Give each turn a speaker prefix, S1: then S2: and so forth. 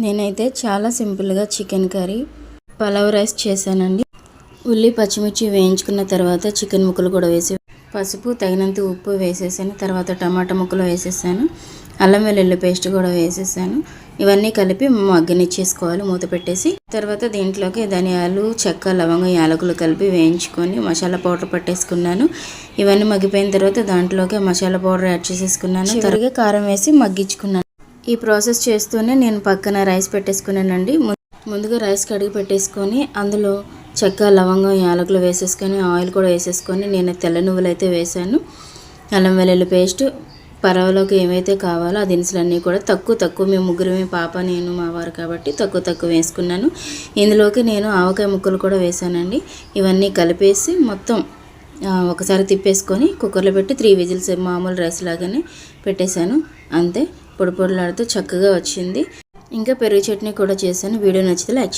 S1: నేనైతే చాలా సింపుల్గా చికెన్ కర్రీ పలావ్ రైస్ చేశానండి. ఉల్లి పచ్చిమిర్చి వేయించుకున్న తర్వాత చికెన్ ముక్కలు కూడా వేసి పసుపు తగినంత ఉప్పు వేసేసాను. తర్వాత టమాటా ముక్కలు వేసేసాను. అల్లం వెల్లుల్లి పేస్ట్ కూడా వేసేసాను. ఇవన్నీ కలిపి మగ్గనిచ్చేసుకోవాలి మూత పెట్టేసి. తర్వాత దీంట్లోకి ధనియాలు, చెక్క, లవంగం, యాలకులు కలిపి వేయించుకొని మసాలా పౌడర్ పట్టేసుకున్నాను. ఇవన్నీ మగ్గిపోయిన తర్వాత దాంట్లోకి మసాలా పౌడర్ యాడ్ చేసేసుకున్నాను. త్వరగా కారం వేసి మగ్గించుకున్నాను. ఈ ప్రాసెస్ చేస్తూనే నేను పక్కన రైస్ పెట్టేసుకున్నానండి. ముందుగా రైస్ కడిగి పెట్టేసుకొని అందులో చెక్క, లవంగం, యాలకులు వేసేసుకొని ఆయిల్ కూడా వేసేసుకొని నేను తెల్ల నువ్వులు అయితే వేసాను. అల్లం వెల్లుల్లి పేస్ట్, పలావ్లోకి ఏమైతే కావాలో ఆ దినుసులన్నీ కూడా తక్కువ మేము ముగ్గురమే, పాప, నేను, మా వారు కాబట్టి తక్కువ వేసుకున్నాను. ఇందులోకి నేను ఆవకాయ ముక్కలు కూడా వేసానండి. ఇవన్నీ కలిపేసి మొత్తం ఒకసారి తిప్పేసుకొని కుక్కర్లో పెట్టి 3 విజిల్స్ మామూలు రైస్ లాగానే పెట్టేశాను. అంతే, పొడి పొడిలాడుతూ చక్కగా వచ్చింది. ఇంకా పెరుగు చట్నీ కూడా చేశాను. వీడియో నచ్చితే లైక్ చేయండి.